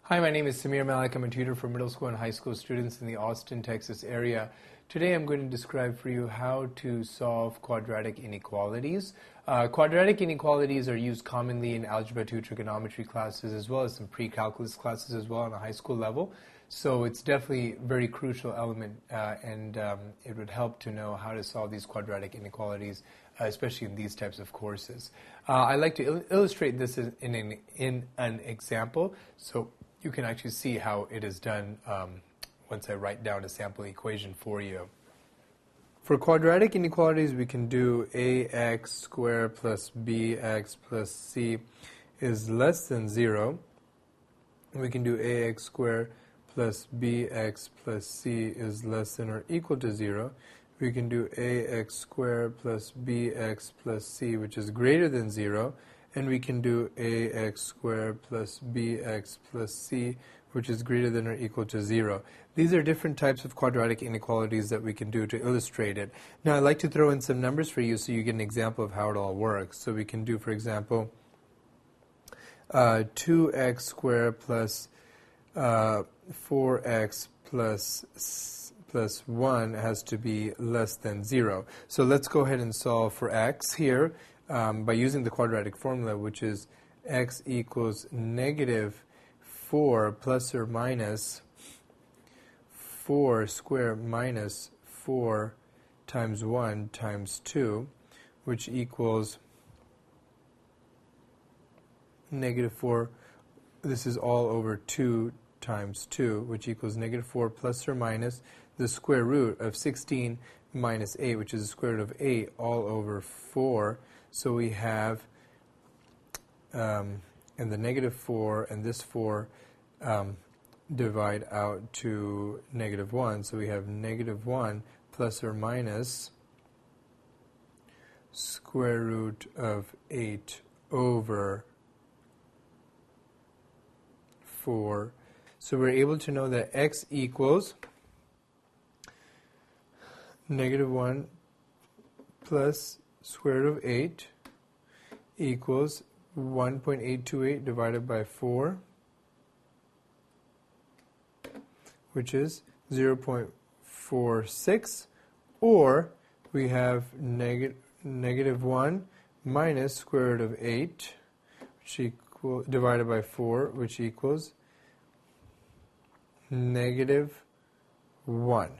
Hi, my name is Samir Malik. I'm a tutor for middle school and high school students in the Austin, Texas area. Today I'm going to describe for you how to solve quadratic inequalities. Quadratic inequalities are used commonly in Algebra 2 trigonometry classes as well as some pre-calculus classes as well on a high school level. So it's definitely a very crucial element and it would help to know how to solve these quadratic inequalities, especially in these types of courses. I like to illustrate this in an example so you can actually see how it is done once I write down a sample equation for you. For quadratic inequalities, we can do ax squared plus bx plus c is less than 0. We can do ax squared plus bx plus c is less than or equal to 0. We can do ax squared plus bx plus c, which is greater than 0. And we can do ax squared plus bx plus c, which is greater than or equal to 0. These are different types of quadratic inequalities that we can do to illustrate it. Now, I'd like to throw in some numbers for you so you get an example of how it all works. So we can do, for example, 2x squared plus 4x plus 1 has to be less than 0. So let's go ahead and solve for x here by using the quadratic formula, which is x equals negative 4 plus or minus 4 squared minus 4 times 1 times 2, which equals negative 4. This is all over 2 times 2, which equals negative 4 plus or minus the square root of 16 minus 8, which is the square root of 8 all over 4. So we have, and the negative 4 and this 4 divide out to negative 1. So we have negative 1 plus or minus square root of 8 over 4. So we're able to know that x equals negative 1 plus square root of 8 equals 1.828 divided by 4, which is 0.46, or we have negative 1 minus square root of 8, which divided by 4, which equals negative 1.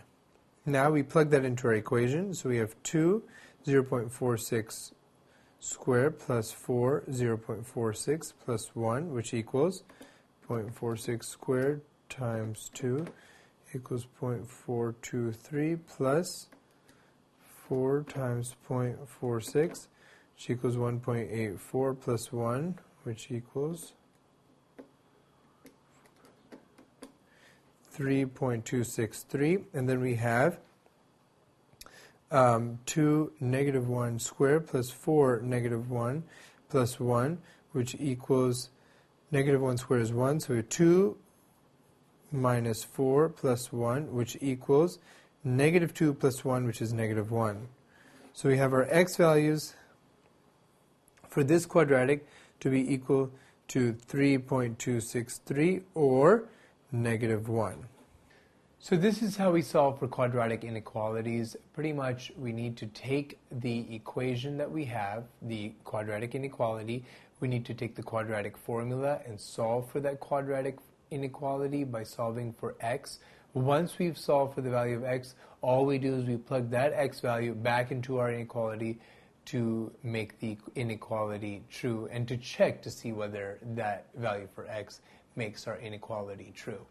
Now we plug that into our equation, so we have 2, 0.46 squared plus 4, 0.46 plus 1, which equals 0.46 squared times 2 equals 0.423 plus 4 times 0.46, which equals 1.84 plus 1, which equals 3.263, and then we have 2 negative 1 squared plus 4 negative 1 plus 1, which equals negative 1 squared is 1, so we have 2 minus 4 plus 1, which equals negative 2 plus 1, which is negative 1. So we have our x values for this quadratic to be equal to 3.263 or negative 1. So this is how we solve for quadratic inequalities. Pretty much we need to take the equation that we have, the quadratic inequality, we need to take the quadratic formula and solve for that quadratic inequality by solving for x. Once we've solved for the value of x, all we do is we plug that x value back into our inequality to make the inequality true and to check to see whether that value for x makes our inequality true.